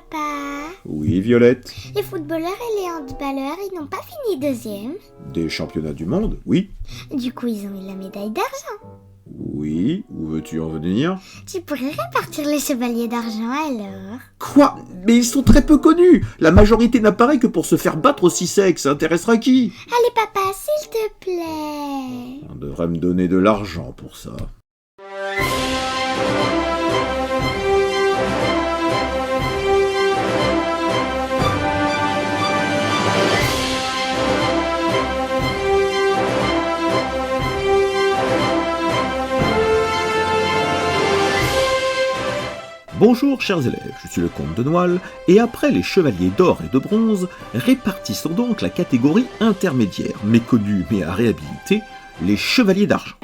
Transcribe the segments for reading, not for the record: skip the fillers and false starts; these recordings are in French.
papa. Oui, Violette. Les footballeurs et les handballeurs, ils n'ont pas fini deuxième. Des championnats du monde, oui. Du coup, ils ont eu la médaille d'argent. Oui, où veux-tu en venir? Tu pourrais répartir les chevaliers d'argent alors? Quoi? Mais ils sont très peu connus. La majorité n'apparaît que pour se faire battre aussi sec. Ça intéressera qui? Allez papa, s'il te plaît. On devrait me donner de l'argent pour ça. Bonjour chers élèves, je suis le comte de Noailles, et après les chevaliers d'or et de bronze, répartissons donc la catégorie intermédiaire, méconnue mais à réhabiliter, les chevaliers d'argent.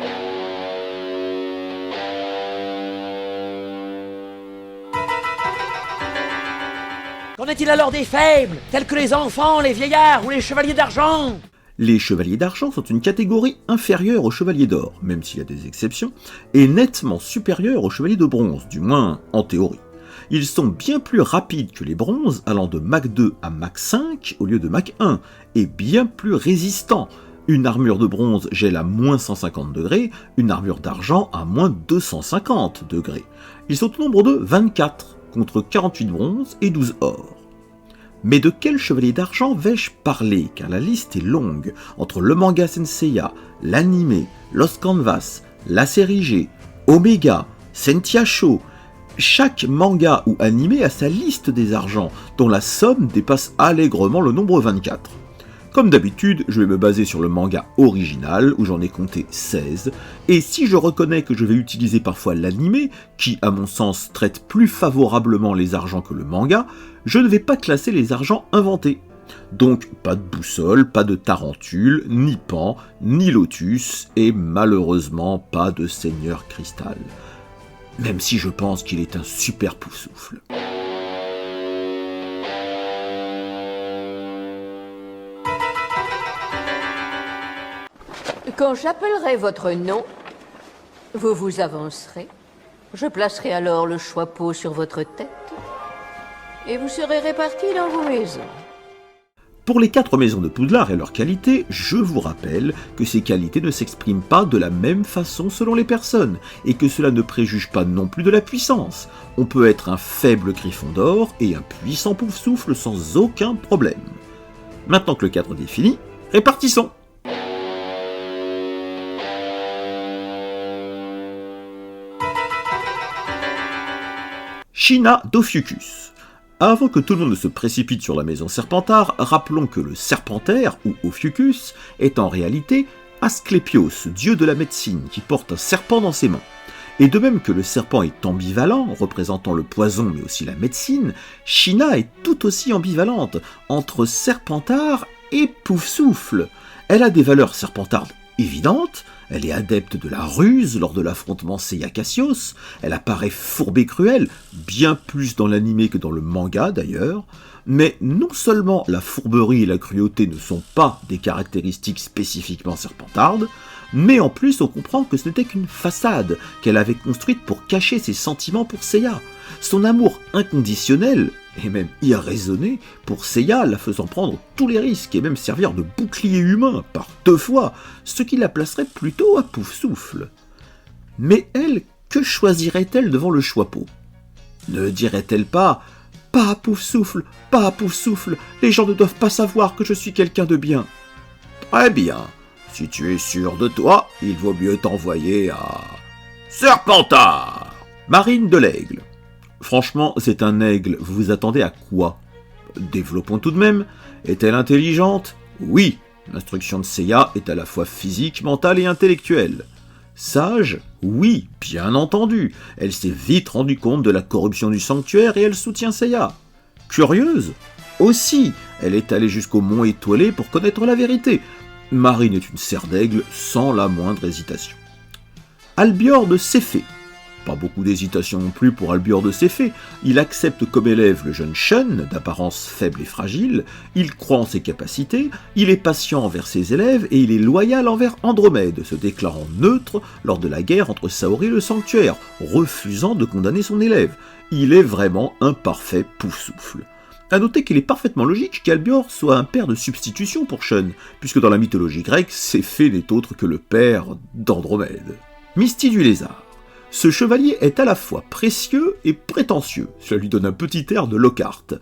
Qu'en est-il alors des faibles, tels que les enfants, les vieillards ou les chevaliers d'argent? Les chevaliers d'argent sont une catégorie inférieure aux chevaliers d'or, même s'il y a des exceptions, et nettement supérieure aux chevaliers de bronze, du moins en théorie. Ils sont bien plus rapides que les bronzes, allant de Mach 2 à Mach 5 au lieu de Mach 1, et bien plus résistants. Une armure de bronze gèle à moins 150 degrés, une armure d'argent à moins 250 degrés. Ils sont au nombre de 24, contre 48 bronzes et 12 or. Mais de quel chevalier d'argent vais-je parler, car la liste est longue, entre le manga Senseiya, l'anime, Lost Canvas, la série G, Omega, Sentia Show. Chaque manga ou anime a sa liste des argents, dont la somme dépasse allègrement le nombre 24. Comme d'habitude, je vais me baser sur le manga original, où j'en ai compté 16, et si je reconnais que je vais utiliser parfois l'anime, qui à mon sens traite plus favorablement les argents que le manga, je ne vais pas classer les argents inventés. Donc pas de boussole, pas de tarentule, ni pan, ni lotus, et malheureusement pas de seigneur cristal. Même si je pense qu'il est un super pouf-souffle. Quand j'appellerai votre nom, vous vous avancerez. Je placerai alors le choix-peau sur votre tête. Et vous serez répartis dans vos maisons. Pour les 4 maisons de Poudlard et leurs qualités, je vous rappelle que ces qualités ne s'expriment pas de la même façon selon les personnes, et que cela ne préjuge pas non plus de la puissance. On peut être un faible Gryffondor et un puissant Pouf-souffle sans aucun problème. Maintenant que le cadre est défini, répartissons. China d'Ophiuchus. Avant que tout le monde ne se précipite sur la maison Serpentard, rappelons que le Serpentaire, ou Ophiuchus, est en réalité Asclépios, dieu de la médecine, qui porte un serpent dans ses mains. Et de même que le serpent est ambivalent, représentant le poison mais aussi la médecine, China est tout aussi ambivalente, entre Serpentard et Pouf-souffle. Elle a des valeurs serpentardes évidentes, elle est adepte de la ruse lors de l'affrontement Seiya-Cassios, elle apparaît fourbe et cruelle, bien plus dans l'anime que dans le manga d'ailleurs, mais non seulement la fourberie et la cruauté ne sont pas des caractéristiques spécifiquement serpentardes, mais en plus on comprend que ce n'était qu'une façade qu'elle avait construite pour cacher ses sentiments pour Seiya. Son amour inconditionnel, et même irraisonné, pour Seiya, la faisant prendre tous les risques et même servir de bouclier humain par 2 fois, ce qui la placerait plutôt à Pouf-souffle. Mais elle, que choisirait-elle devant le choix-peau? Ne dirait-elle pas « Pas à Pouf-souffle, pas à Pouf-souffle, les gens ne doivent pas savoir que je suis quelqu'un de bien ». Très bien, si tu es sûr de toi, il vaut mieux t'envoyer à Serpentard. Marine de l'Aigle. Franchement, c'est un aigle, vous vous attendez à quoi? Développons tout de même. Est-elle intelligente? Oui, l'instruction de Seiya est à la fois physique, mentale et intellectuelle. Sage? Oui, bien entendu. Elle s'est vite rendue compte de la corruption du sanctuaire et elle soutient Seiya. Curieuse? Aussi, elle est allée jusqu'au mont étoilé pour connaître la vérité. Marine est une serre d'aigle sans la moindre hésitation. Albior de Céphée. Pas beaucoup d'hésitation non plus pour Albior de Céphée. Il accepte comme élève le jeune Shun, d'apparence faible et fragile, il croit en ses capacités, il est patient envers ses élèves et il est loyal envers Andromède, se déclarant neutre lors de la guerre entre Saori et le Sanctuaire, refusant de condamner son élève. Il est vraiment un parfait Poufsouffle. A noter qu'il est parfaitement logique qu'Albior soit un père de substitution pour Shun, puisque dans la mythologie grecque, Céphée n'est autre que le père d'Andromède. Misty du Lézard. Ce chevalier est à la fois précieux et prétentieux, cela lui donne un petit air de Lockhart.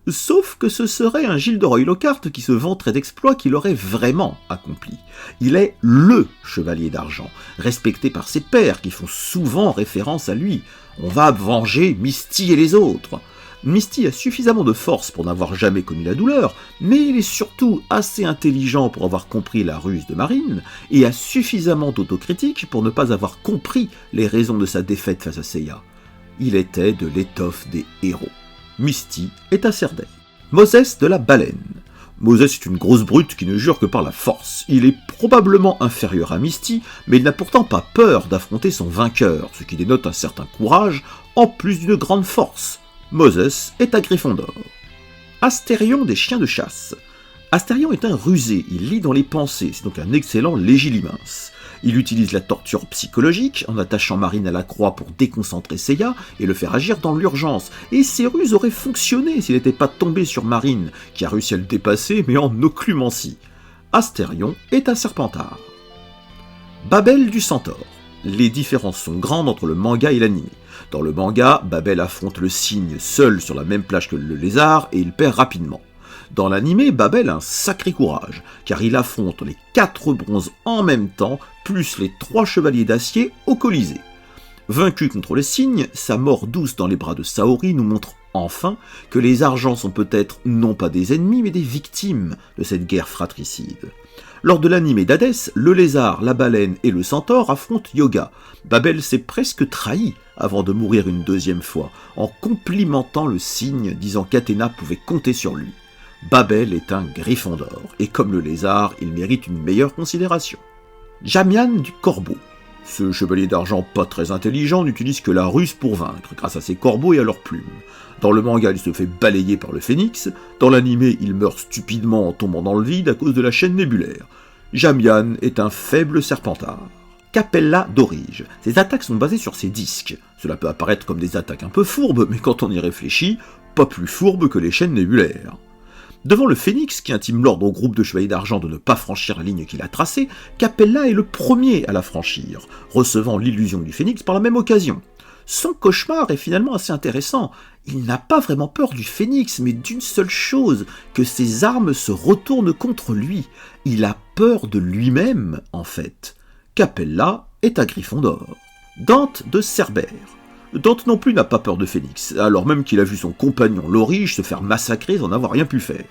Sauf que ce serait un Gilderoy Lockhart qui se vanterait d'exploits qu'il aurait vraiment accomplis. Il est LE chevalier d'argent, respecté par ses pairs qui font souvent référence à lui. On va venger Misty et les autres. Misty a suffisamment de force pour n'avoir jamais connu la douleur, mais il est surtout assez intelligent pour avoir compris la ruse de Marine, et a suffisamment d'autocritique pour ne pas avoir compris les raisons de sa défaite face à Seiya. Il était de l'étoffe des héros. Misty est à Cerdagne. Moses de la baleine. Moses est une grosse brute qui ne jure que par la force. Il est probablement inférieur à Misty, mais il n'a pourtant pas peur d'affronter son vainqueur, ce qui dénote un certain courage, en plus d'une grande force. Moses est à Gryffondor. Astérion des chiens de chasse. Astérion est un rusé, il lit dans les pensées, c'est donc un excellent légilimince. Il utilise la torture psychologique en attachant Marine à la croix pour déconcentrer Seiya et le faire agir dans l'urgence. Et ces ruses auraient fonctionné s'il n'était pas tombé sur Marine, qui a réussi à le dépasser mais en occlumencie. Astérion est un Serpentard. Babel du Centaure. Les différences sont grandes entre le manga et l'anime. Dans le manga, Babel affronte le cygne seul sur la même plage que le lézard et il perd rapidement. Dans l'animé, Babel a un sacré courage, car il affronte les 4 bronzes en même temps, plus les 3 chevaliers d'acier au Colisée. Vaincu contre le cygne, sa mort douce dans les bras de Saori nous montre enfin que les argents sont peut-être non pas des ennemis, mais des victimes de cette guerre fratricide. Lors de l'animé d'Hadès, le lézard, la baleine et le centaure affrontent Yoga. Babel s'est presque trahi avant de mourir une deuxième fois, en complimentant le cygne, disant qu'Athéna pouvait compter sur lui. Babel est un Gryffondor, et comme le lézard, il mérite une meilleure considération. Jamian du Corbeau. Ce chevalier d'argent pas très intelligent n'utilise que la ruse pour vaincre, grâce à ses corbeaux et à leurs plumes. Dans le manga, il se fait balayer par le phénix, dans l'animé, il meurt stupidement en tombant dans le vide à cause de la chaîne nébulaire. Jamian est un faible serpentard. Capella d'Orige. Ses attaques sont basées sur ses disques. Cela peut apparaître comme des attaques un peu fourbes, mais quand on y réfléchit, pas plus fourbes que les chaînes nébulaires. Devant le phénix, qui intime l'ordre au groupe de chevaliers d'argent de ne pas franchir la ligne qu'il a tracée, Capella est le premier à la franchir, recevant l'illusion du phénix par la même occasion. Son cauchemar est finalement assez intéressant. Il n'a pas vraiment peur du phénix, mais d'une seule chose, que ses armes se retournent contre lui. Il a peur de lui-même, en fait. Capella est à Gryffondor. Dante de Cerbère. Dante non plus n'a pas peur de Phénix, alors même qu'il a vu son compagnon Lorige se faire massacrer sans n'avoir rien pu faire.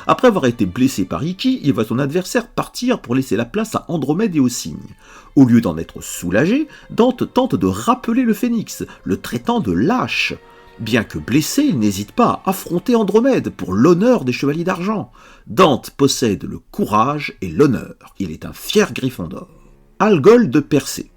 Après avoir été blessé par Ikki, il voit son adversaire partir pour laisser la place à Andromède et au cygne. Au lieu d'en être soulagé, Dante tente de rappeler le Phénix, le traitant de lâche. Bien que blessé, il n'hésite pas à affronter Andromède pour l'honneur des chevaliers d'argent. Dante possède le courage et l'honneur, il est un fier Gryffondor. Algol de Persée.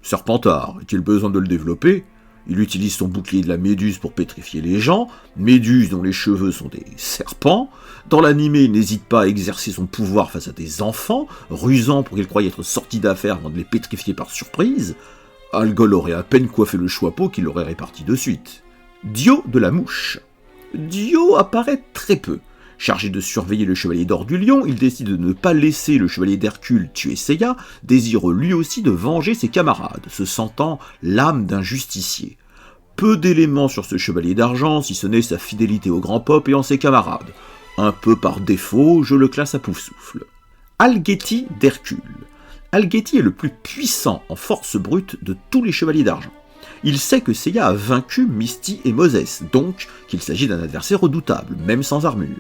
Serpentard, a-t-il besoin de le développer ? Il utilise son bouclier de la Méduse pour pétrifier les gens, Méduse dont les cheveux sont des serpents. Dans l'animé, il n'hésite pas à exercer son pouvoir face à des enfants, rusant pour qu'ils croient être sortis d'affaire avant de les pétrifier par surprise. Algol aurait à peine coiffé le choix-peau qu'il l'aurait réparti de suite. Dio de la Mouche. Dio apparaît très peu. Chargé de surveiller le chevalier d'or du lion, il décide de ne pas laisser le chevalier d'Hercule tuer Seiya, désireux lui aussi de venger ses camarades, se sentant l'âme d'un justicier. Peu d'éléments sur ce chevalier d'argent, si ce n'est sa fidélité au grand pop et en ses camarades. Un peu par défaut, je le classe à Poufsouffle. Algeti d'Hercule. Algeti est le plus puissant en force brute de tous les chevaliers d'argent. Il sait que Seiya a vaincu Misty et Moses, donc qu'il s'agit d'un adversaire redoutable, même sans armure.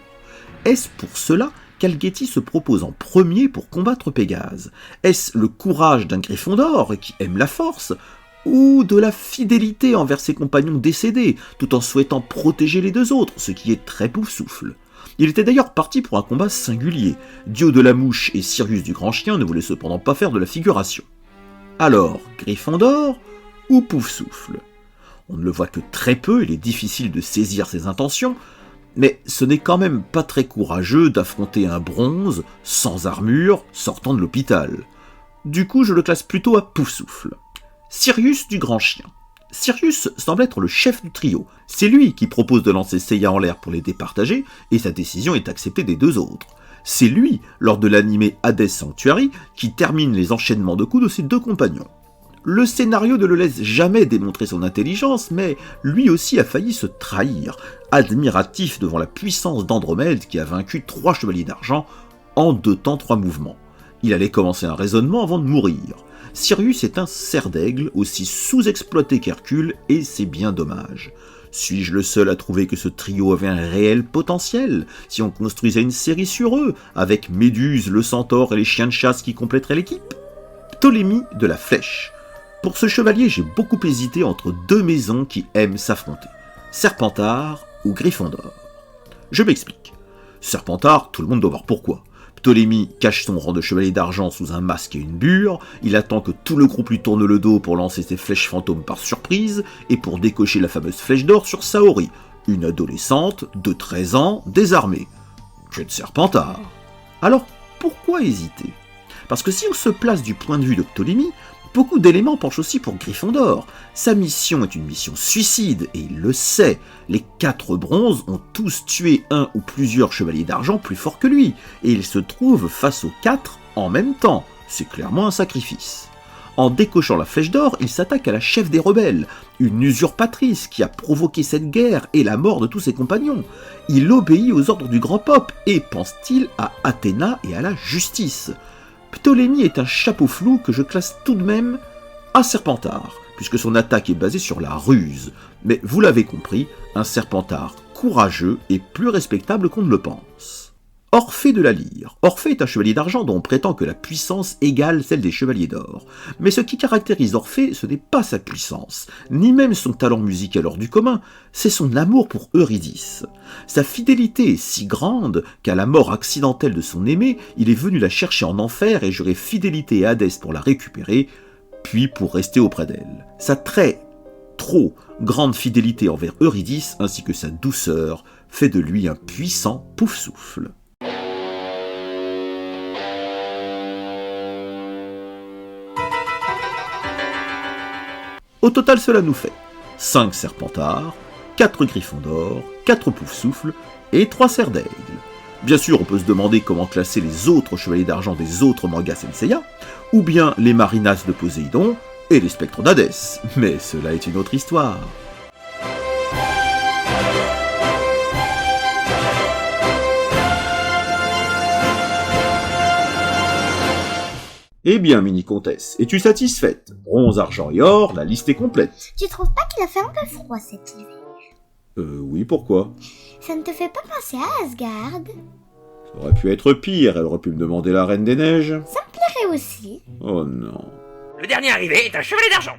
Est-ce pour cela qu'Algeti se propose en premier pour combattre Pégase? Est-ce le courage d'un Gryffondor qui aime la force, ou de la fidélité envers ses compagnons décédés, tout en souhaitant protéger les deux autres, ce qui est très Poufsouffle? Il était d'ailleurs parti pour un combat singulier. Dio de la Mouche et Sirius du Grand Chien ne voulaient cependant pas faire de la figuration. Alors, Gryffondor ou Poufsouffle. On ne le voit que très peu, il est difficile de saisir ses intentions, mais ce n'est quand même pas très courageux d'affronter un bronze, sans armure, sortant de l'hôpital. Du coup, je le classe plutôt à Poufsouffle. Sirius du Grand Chien. Sirius semble être le chef du trio. C'est lui qui propose de lancer Seiya en l'air pour les départager, et sa décision est acceptée des deux autres. C'est lui, lors de l'animé Hades Sanctuary, qui termine les enchaînements de coups de ses deux compagnons. Le scénario ne le laisse jamais démontrer son intelligence, mais lui aussi a failli se trahir, admiratif devant la puissance d'Andromède qui a vaincu 3 chevaliers d'argent en 2 temps 3 mouvements. Il allait commencer un raisonnement avant de mourir. Sirius est un cerf d'aigle, aussi sous-exploité qu'Hercule, et c'est bien dommage. Suis-je le seul à trouver que ce trio avait un réel potentiel, si on construisait une série sur eux, avec Méduse, le centaure et les chiens de chasse qui compléteraient l'équipe? Ptolémie de la Flèche. Pour ce chevalier, j'ai beaucoup hésité entre 2 maisons qui aiment s'affronter, Serpentard ou Gryffondor. Je m'explique. Serpentard, tout le monde doit voir pourquoi. Ptolémie cache son rang de chevalier d'argent sous un masque et une bure, il attend que tout le groupe lui tourne le dos pour lancer ses flèches fantômes par surprise, et pour décocher la fameuse flèche d'or sur Saori, une adolescente de 13 ans désarmée. Que de Serpentard. Alors, pourquoi hésiter? Parce que si on se place du point de vue de Ptolémie, beaucoup d'éléments penchent aussi pour Gryffondor. Sa mission est une mission suicide, et il le sait. Les 4 bronzes ont tous tué un ou plusieurs chevaliers d'argent plus forts que lui, et il se trouve face aux 4 en même temps. C'est clairement un sacrifice. En décochant la flèche d'or, il s'attaque à la chef des rebelles, une usurpatrice qui a provoqué cette guerre et la mort de tous ses compagnons. Il obéit aux ordres du grand Pope, et pense-t-il à Athéna et à la justice. Ptolémie est un chapeau flou que je classe tout de même à Serpentard, puisque son attaque est basée sur la ruse. Mais vous l'avez compris, un Serpentard courageux et plus respectable qu'on ne le pense. Orphée de la Lyre. Orphée est un chevalier d'argent dont on prétend que la puissance égale celle des chevaliers d'or. Mais ce qui caractérise Orphée, ce n'est pas sa puissance, ni même son talent musical hors du commun, c'est son amour pour Eurydice. Sa fidélité est si grande qu'à la mort accidentelle de son aimé, il est venu la chercher en enfer et jurer fidélité à Hadès pour la récupérer, puis pour rester auprès d'elle. Sa trop grande fidélité envers Eurydice ainsi que sa douceur fait de lui un puissant Poufsouffle. Au total, cela nous fait 5 Serpentards, 4 Gryffondor, 4 Poufsouffles et 3 cerfs d'aigle. Bien sûr, on peut se demander comment classer les autres chevaliers d'argent des autres mangas Senseiya, ou bien les Marinas de Poséidon et les Spectres d'Hadès, mais cela est une autre histoire. Eh bien, mini-comtesse, es-tu satisfaite? Bronze, argent et or, la liste est complète. Tu trouves pas qu'il a fait un peu froid cet hiver? Oui, pourquoi? Ça ne te fait pas penser à Asgard? Ça aurait pu être pire, elle aurait pu me demander la Reine des Neiges. Ça me plairait aussi. Oh non. Le dernier arrivé est un chevalier d'argent.